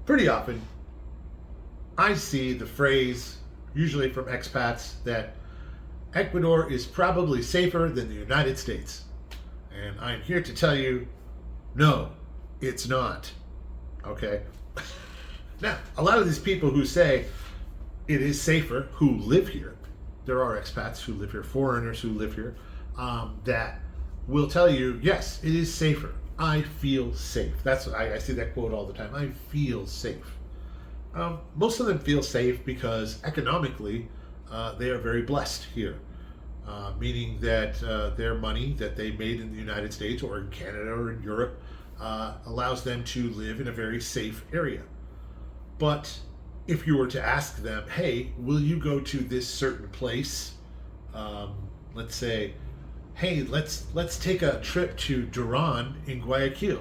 Pretty often, I see the phrase, usually from expats, that Ecuador is probably safer than the United States. And I'm here to tell you, no, it's not. Okay? Now, a lot of these people who say it is safer, who live here, there are expats who live here, foreigners who live here, that will tell you, yes, it is safer. I feel safe. I see that quote all the time. I feel safe. Most of them feel safe because economically they are very blessed here, meaning that their money that they made in the United States or in Canada or in Europe allows them to live in a very safe area. But if you were to ask them, hey, will you go to this certain place? Let's say, hey, let's take a trip to Duran in Guayaquil.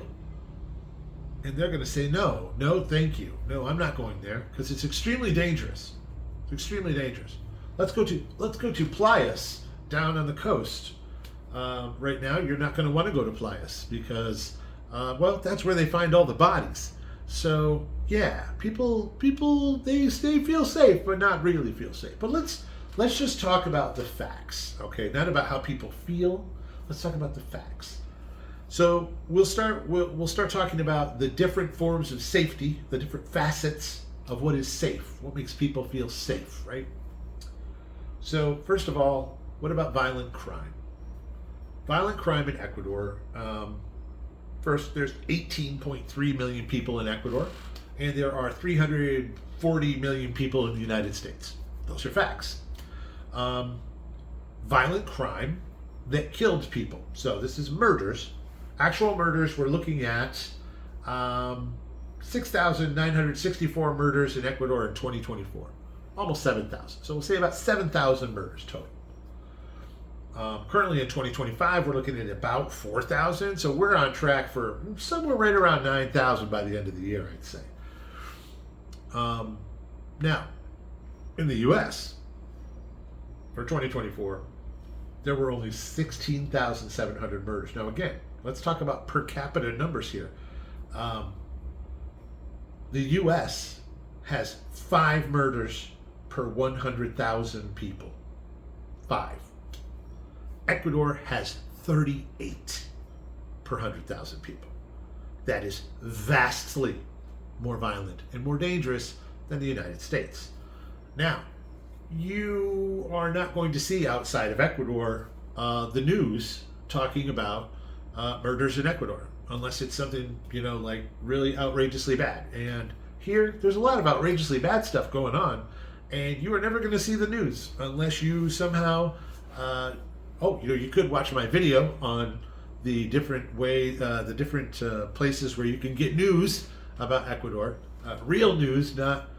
And they're going to say, no, thank you. No, I'm not going there because it's extremely dangerous. It's extremely dangerous. Let's go to Playas down on the coast. Right now, you're not going to want to go to Playas because, that's where they find all the bodies. So yeah, people they feel safe, but not really feel safe. But let's just talk about the facts, okay? Not about how people feel. Let's talk about the facts. So we'll start talking about the different forms of safety, the different facets of what is safe, what makes people feel safe, right? So first of all, what about violent crime? Violent crime in Ecuador. First, there's 18.3 million people in Ecuador, and there are 340 million people in the United States. Those are facts. Violent crime that killed people. So this is murders. Actual murders, we're looking at 6,964 murders in Ecuador in 2024. Almost 7,000. So we'll say about 7,000 murders total. Currently in 2025, we're looking at about 4,000. So we're on track for somewhere right around 9,000 by the end of the year, I'd say. Now, in the U.S., for 2024, there were only 16,700 murders. Now, again, let's talk about per capita numbers here. The U.S. has 5 murders per 100,000 people. 5. Ecuador has 38 per 100,000 people. That is vastly more violent and more dangerous than the United States. Now, you are not going to see outside of Ecuador the news talking about murders in Ecuador, unless it's something, like really outrageously bad. And here, there's a lot of outrageously bad stuff going on, and you are never going to see the news unless you somehow, you could watch my video on the different places where you can get news about Ecuador, real news, not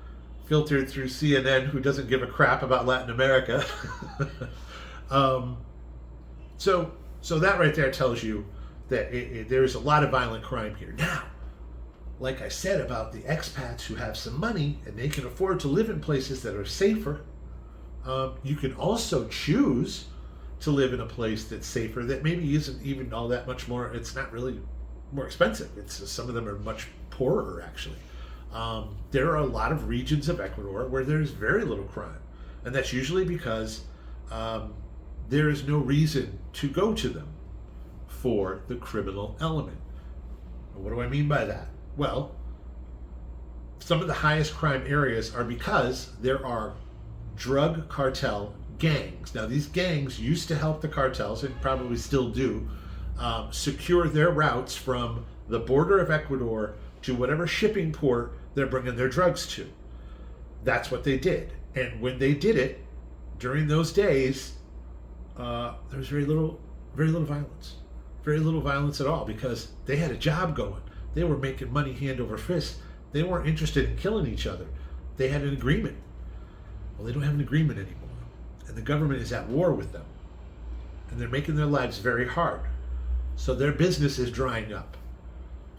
filtered through CNN, who doesn't give a crap about Latin America. So that right there tells you that there's a lot of violent crime here. Now, like I said about the expats who have some money and they can afford to live in places that are safer, you can also choose to live in a place that's safer, that maybe isn't even all that much more. It's not really more expensive. Some of them are much poorer, actually. There are a lot of regions of Ecuador where there's very little crime, and that's usually because there is no reason to go to them for the criminal element. What do I mean by that? Well, some of the highest crime areas are because there are drug cartel gangs. Now, these gangs used to help the cartels, and probably still do, secure their routes from the border of Ecuador to whatever shipping port they're bringing their drugs to. That's what they did. And when they did it, during those days, there was very little violence. Very little violence at all, because they had a job going. They were making money hand over fist. They weren't interested in killing each other. They had an agreement. Well, they don't have an agreement anymore. And the government is at war with them. And they're making their lives very hard. So their business is drying up.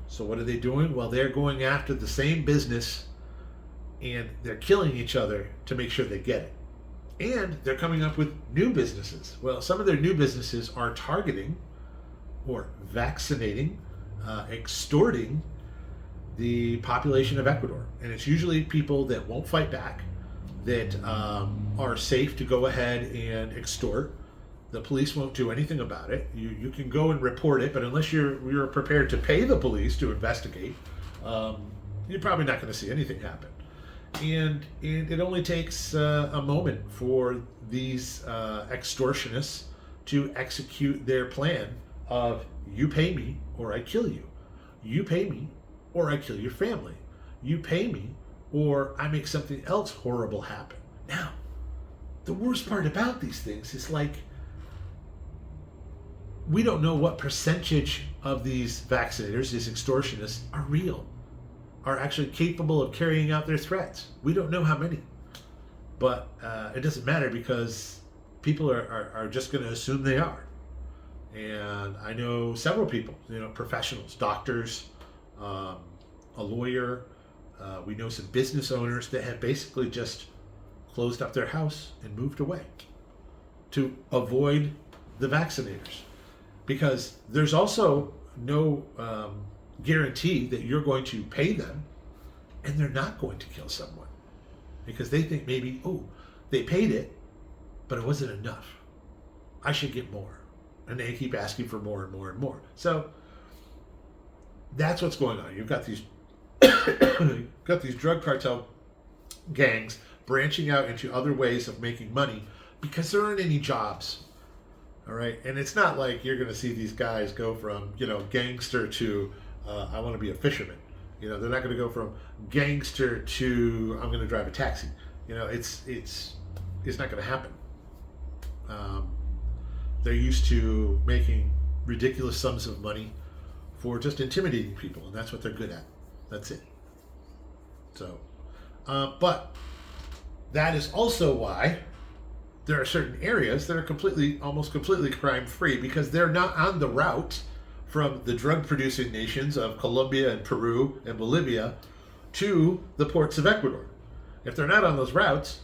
So what are they doing? Well, they're going after the same business, and they're killing each other to make sure they get it. And they're coming up with new businesses. Well, some of their new businesses are targeting or vaccinating, extorting the population of Ecuador. And it's usually people that won't fight back, that are safe to go ahead and extort. The police won't do anything about it. You can go and report it, but unless you're prepared to pay the police to investigate, you're probably not going to see anything happen. And it only takes a moment for these extortionists to execute their plan of you pay me or I kill you. You pay me or I kill your family. You pay me or I make something else horrible happen. Now, the worst part about these things is like, we don't know what percentage of these vaccinators, these extortionists, are real, are actually capable of carrying out their threats. We don't know how many. But it doesn't matter because people are just going to assume they are. And I know several people, professionals, doctors, a lawyer. We know some business owners that have basically just closed up their house and moved away to avoid the vaccinators. Because there's also no guarantee that you're going to pay them and they're not going to kill someone. Because they think maybe, they paid it, but it wasn't enough. I should get more. And they keep asking for more and more and more. So that's what's going on. You've got these drug cartel gangs branching out into other ways of making money because there aren't any jobs. All right. And it's not like you're going to see these guys go from, gangster to I want to be a fisherman. They're not going to go from gangster to I'm going to drive a taxi. It's not going to happen. They're used to making ridiculous sums of money for just intimidating people, and that's what they're good at. That's it. So, but that is also why there are certain areas that are almost completely crime-free, because they're not on the route from the drug-producing nations of Colombia and Peru and Bolivia to the ports of Ecuador. If they're not on those routes,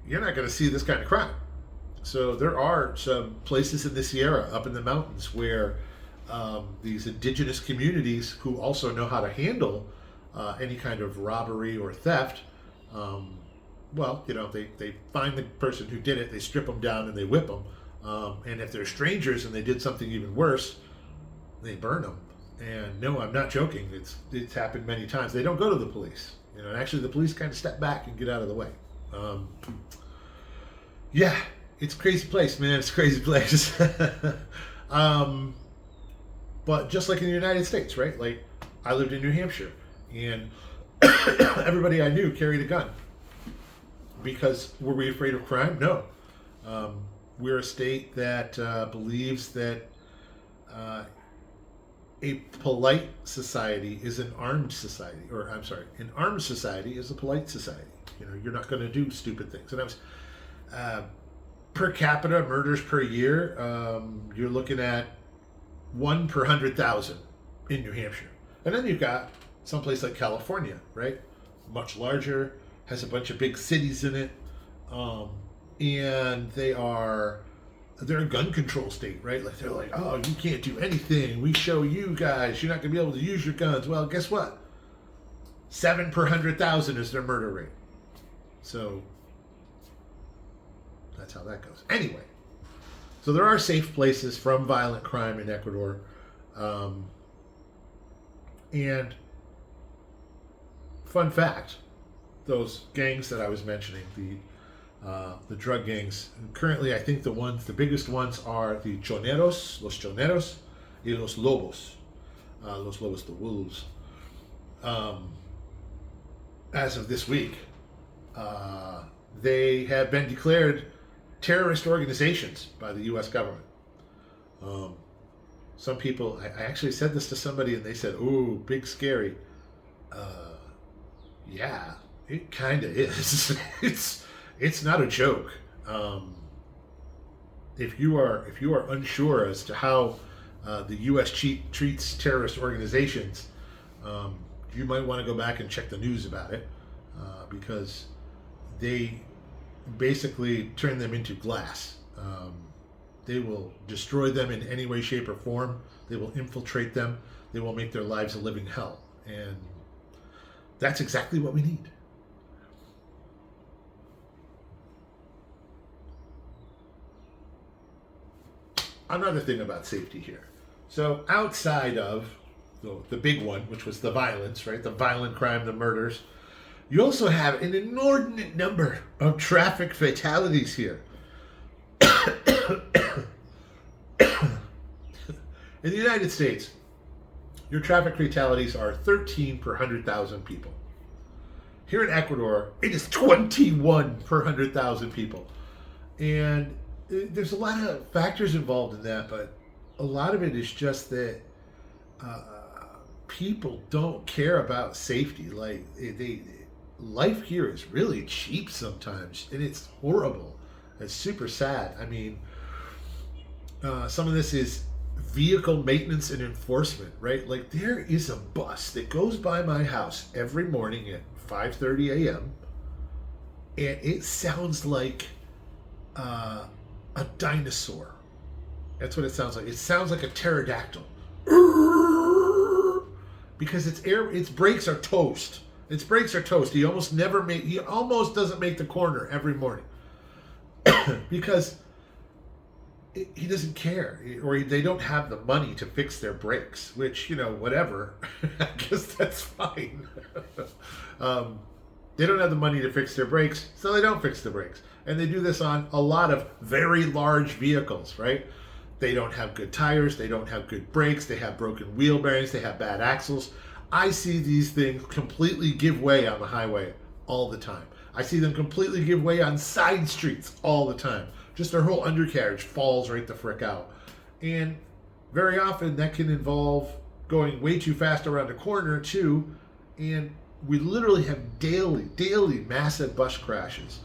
you're not going to see this kind of crime. So there are some places in the Sierra, up in the mountains, where these indigenous communities who also know how to handle any kind of robbery or theft, they find the person who did it, they strip them down and they whip them. And if they're strangers and they did something even worse, they burn them. And no, I'm not joking. It's happened many times. They don't go to the police. And actually the police kind of step back and get out of the way. Yeah, it's a crazy place, man. It's a crazy place. But just like in the United States, right? Like, I lived in New Hampshire, and everybody I knew carried a gun. Because were we afraid of crime? No. We're a state that believes that a polite society is an armed society. An armed society is a polite society. You're not going to do stupid things. And I was per capita murders per year, you're looking at 1 per 100,000 in New Hampshire. And then you've got someplace like California, right? Much larger, has a bunch of big cities in it, and they're a gun control state, right? Like, they're like, oh, you can't do anything. We show you guys, you're not going to be able to use your guns. Well, guess what? 7 per 100,000 is their murder rate. So that's how that goes. Anyway, so there are safe places from violent crime in Ecuador. And fun fact, those gangs that I was mentioning, the drug gangs, currently I think the biggest ones are the choneros, y los lobos. The wolves. As of this week, they have been declared terrorist organizations by the U.S. government. Some people, I actually said this to somebody and they said, ooh, big scary. Yeah, it kind of is. It's not a joke. If you are unsure as to how the U.S. treats terrorist organizations, you might want to go back and check the news about it, because they basically turn them into glass. They will destroy them in any way, shape, or form. They will infiltrate them. They will make their lives a living hell. And That's exactly what we need. Another thing about safety here. So outside of the big one, which was the violence, right? The violent crime, the murders. You also have an inordinate number of traffic fatalities here. In the United States, your traffic fatalities are 13 per 100,000 people. Here in Ecuador, it is 21 per 100,000 people. And there's a lot of factors involved in that, but a lot of it is just that people don't care about safety. Like, life here is really cheap sometimes, and it's horrible. It's super sad. I mean, some of this is vehicle maintenance and enforcement, right? Like, there is a bus that goes by my house every morning at 5:30 a.m. and it sounds like a dinosaur. That's what it sounds like. It sounds like a pterodactyl because its brakes are toast. Its brakes are toast. He almost doesn't make the corner every morning because he doesn't care, or they don't have the money to fix their brakes, which, whatever. I guess that's fine. They don't have the money to fix their brakes, so they don't fix the brakes. And they do this on a lot of very large vehicles, right? They don't have good tires, they don't have good brakes, they have broken wheel bearings, they have bad axles. I see these things completely give way on the highway all the time. I see them completely give way on side streets all the time. Just their whole undercarriage falls right the frick out. And very often that can involve going way too fast around a corner too. And we literally have daily massive bus crashes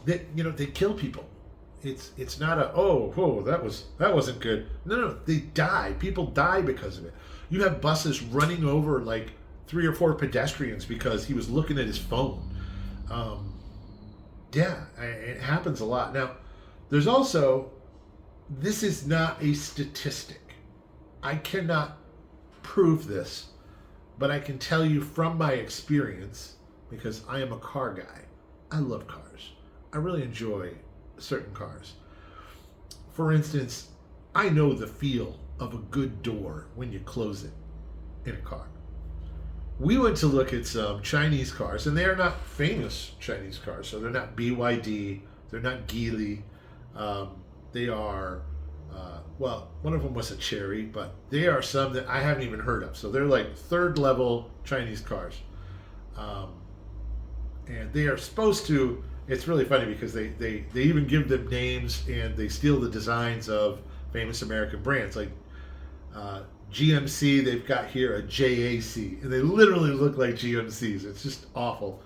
that they kill people. It's not that wasn't good. No, they die. People die because of it. You have buses running over like 3 or 4 pedestrians because he was looking at his phone. It happens a lot. Now, there's also, this is not a statistic. I cannot prove this, but I can tell you from my experience, because I am a car guy. I love cars. I really enjoy certain cars. For instance, I know the feel of a good door when you close it in a car. We went to look at some Chinese cars, and they are not famous Chinese cars. So they're not BYD, they're not Geely. They are, one of them was a Cherry, but they are some that I haven't even heard of. So they're like third level Chinese cars. And they are supposed to, it's really funny because they even give them names, and they steal the designs of famous American brands. Like GMC, they've got here a JAC, and they literally look like GMCs. It's just awful.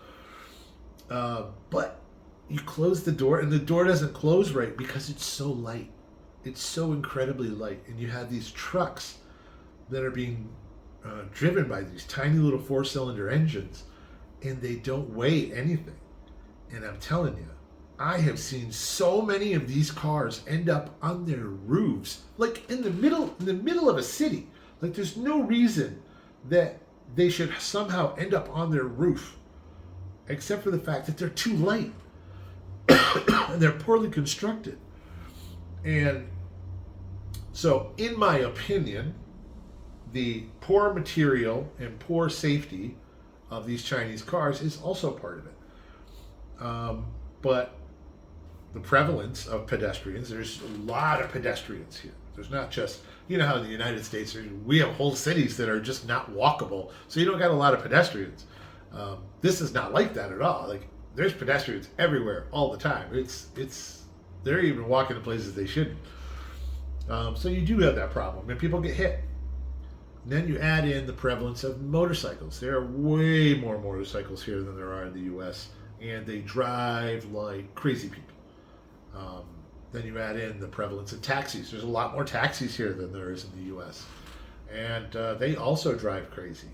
But you close the door, and the door doesn't close right because it's so light. It's so incredibly light. And you have these trucks that are being driven by these tiny little 4-cylinder engines, and they don't weigh anything. And I'm telling you, I have seen so many of these cars end up on their roofs, like in the middle of a city. Like, there's no reason that they should somehow end up on their roof, except for the fact that they're too light and they're poorly constructed. And so, in my opinion, the poor material and poor safety of these Chinese cars is also part of it. But the prevalence of pedestrians, there's a lot of pedestrians here. There's not just, how in the United States, we have whole cities that are just not walkable, so you don't got a lot of pedestrians. This is not like that at all. Like, there's pedestrians everywhere all the time. They're even walking to places they shouldn't. So you do have that problem, and people get hit. And then you add in the prevalence of motorcycles. There are way more motorcycles here than there are in the U.S., and they drive like crazy people. Then you add in the prevalence of taxis. There's a lot more taxis here than there is in the U.S., and they also drive crazy.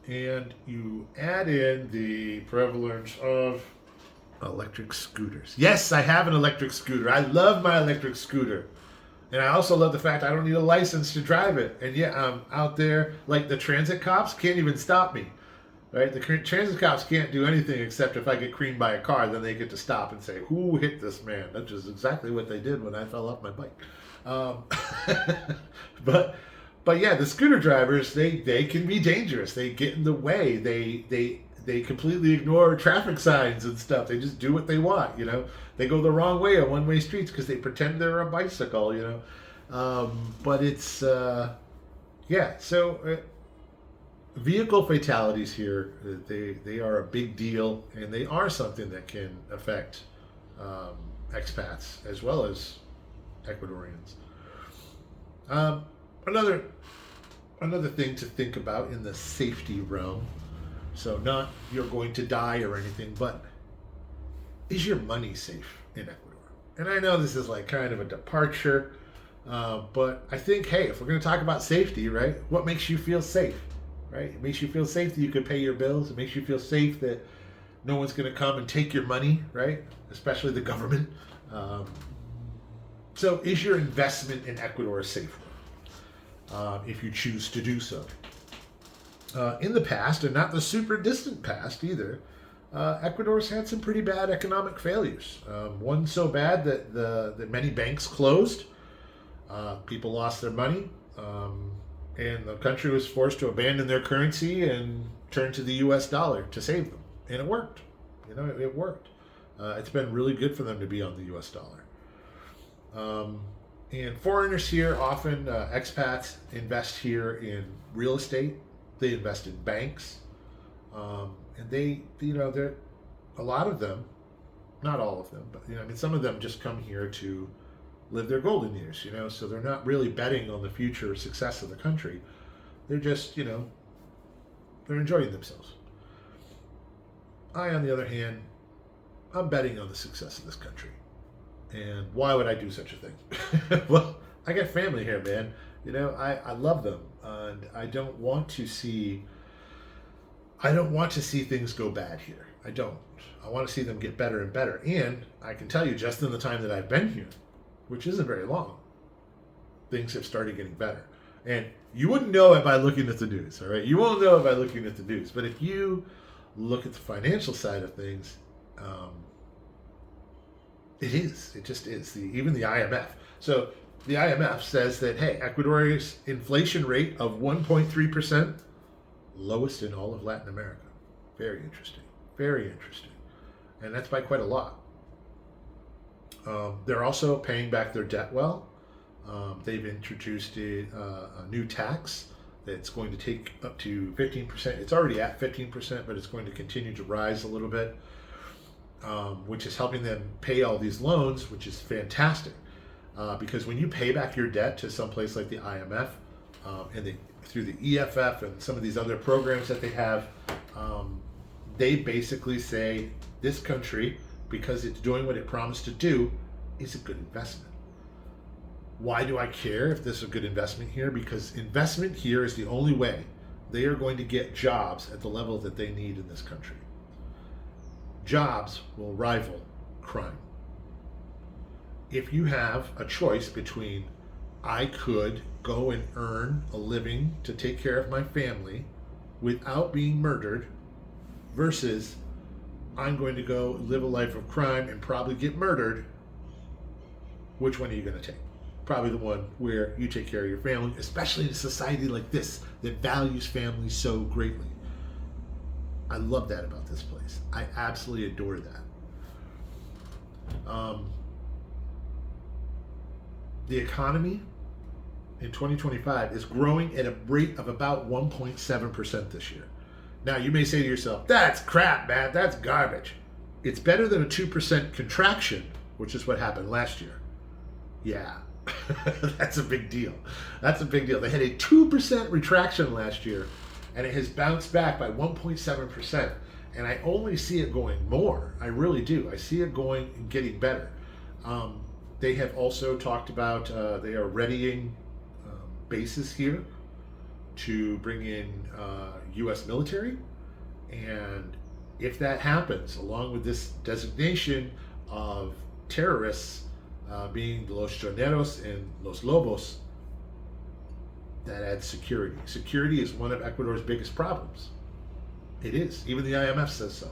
And you add in the prevalence of electric scooters. Yes, I have an electric scooter. I love my electric scooter. And I also love the fact I don't need a license to drive it. And yet I'm out there, like the transit cops can't even stop me. Right? The transit cops can't do anything except if I get creamed by a car, then they get to stop and say, "Who hit this man?" That's just exactly what they did when I fell off my bike. Um, but but yeah, the scooter drivers they can be dangerous. They get in the way. They completely ignore traffic signs and stuff. They just do what they want. They go the wrong way on one-way streets because they pretend they're a bicycle. But it's yeah. So. Vehicle fatalities here, they are a big deal, and they are something that can affect expats as well as Ecuadorians. Um, another thing to think about in the safety realm, so not you're going to die or anything, but is your money safe in Ecuador? And I know this is like kind of a departure, but I think, hey, if we're going to talk about safety, right, what makes you feel safe? Right? It makes you feel safe that you can pay your bills. It makes you feel safe that no one's going to come and take your money, right? Especially the government. So is your investment in Ecuador safe? If you choose to do so. In the past, and not the super distant past either, Ecuador's had some pretty bad economic failures. One so bad that many banks closed. People lost their money. And the country was forced to abandon their currency and turn to the U.S. dollar to save them. And it worked. It worked. It's been really good for them to be on the U.S. dollar. And foreigners here, often expats, invest here in real estate. They invest in banks. And they're a lot of them, not all of them, but some of them just come here to live their golden years, so they're not really betting on the future success of the country. They're just, they're enjoying themselves. I, on the other hand, I'm betting on the success of this country. And why would I do such a thing? Well, I got family here, man. I love them, and I don't want to see things go bad here. I don't. I want to see them get better and better. And I can tell you, just in the time that I've been here, which isn't very long, things have started getting better. And you wouldn't know it by looking at the news, all right? You won't know it by looking at the news. But if you look at the financial side of things, it just is. Even the IMF. So the IMF says that, hey, Ecuador's inflation rate of 1.3%, lowest in all of Latin America. Very interesting. Very interesting. And that's by quite a lot. They're also paying back their debt well. They've introduced a new tax that's going to take up to 15%. It's already at 15%, but it's going to continue to rise a little bit, which is helping them pay all these loans, which is fantastic. Because when you pay back your debt to some place like the IMF, and through the EFF and some of these other programs that they have, they basically say this country, because it's doing what it promised to do, is a good investment. Why do I care if this is a good investment here? Because investment here is the only way they are going to get jobs at the level that they need in this country. Jobs will rival crime. If you have a choice between I could go and earn a living to take care of my family without being murdered versus I'm going to go live a life of crime and probably get murdered, which one are you going to take? Probably the one where you take care of your family, especially in a society like this that values family so greatly. I love that about this place. I absolutely adore that. The economy in 2025 is growing at a rate of about 1.7% this year. Now, you may say to yourself, that's crap, man, that's garbage. It's better than a 2% contraction, which is what happened last year. Yeah, that's a big deal. That's a big deal. They had a 2% retraction last year, and it has bounced back by 1.7%. And I only see it going more. I really do. I see it going and getting better. They have also talked about they are readying bases here to bring in U.S. military. And if that happens, along with this designation of terrorists being Los Choneros and Los Lobos, that adds security. Security is one of Ecuador's biggest problems. It is. Even the IMF says so.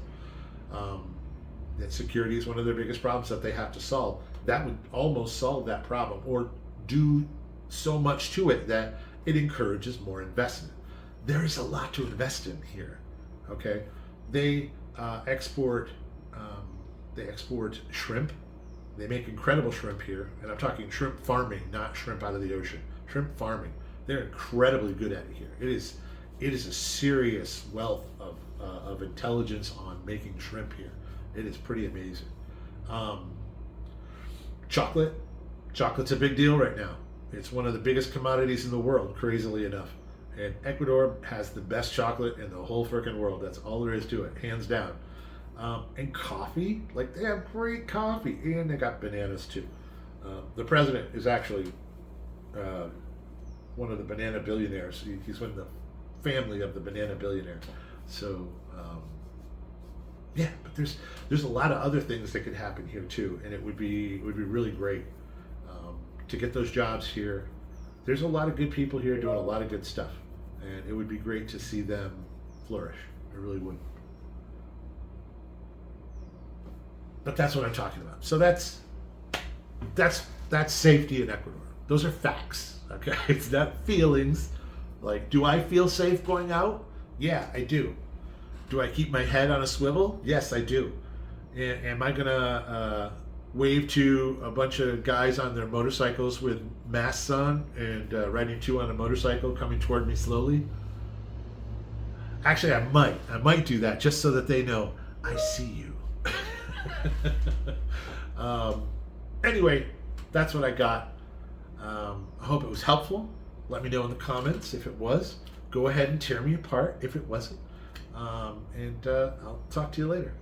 That security is one of their biggest problems that they have to solve. That would almost solve that problem, or do so much to it that it encourages more investment. There is a lot to invest in here. Okay, they export shrimp. They make incredible shrimp here, and I'm talking shrimp farming, not shrimp out of the ocean. Shrimp farming. They're incredibly good at it here. It is a serious wealth of intelligence on making shrimp here. It is pretty amazing. Chocolate's a big deal right now. It's one of the biggest commodities in the world, crazily enough. And Ecuador has the best chocolate in the whole freaking world. That's all there is to it, hands down. And coffee, like they have great coffee, and they got bananas too. The president is actually one of the banana billionaires. He's in the family of the banana billionaires. So yeah, but there's a lot of other things that could happen here too, and it would be really great to get those jobs here. There's a lot of good people here doing a lot of good stuff, and it would be great to see them flourish. It really would. But that's what I'm talking about. So that's safety in Ecuador. Those are facts. Okay, it's not feelings. Like, do I feel safe going out? Yeah, I do. Do I keep my head on a swivel? Yes, I do. Am I gonna wave to a bunch of guys on their motorcycles with masks on and riding two on a motorcycle coming toward me slowly? Actually, I might do that just so that they know I see you. Anyway, that's what I got. I hope it was helpful. Let me know in the comments if it was. Go ahead and tear me apart if it wasn't. And I'll talk to you later.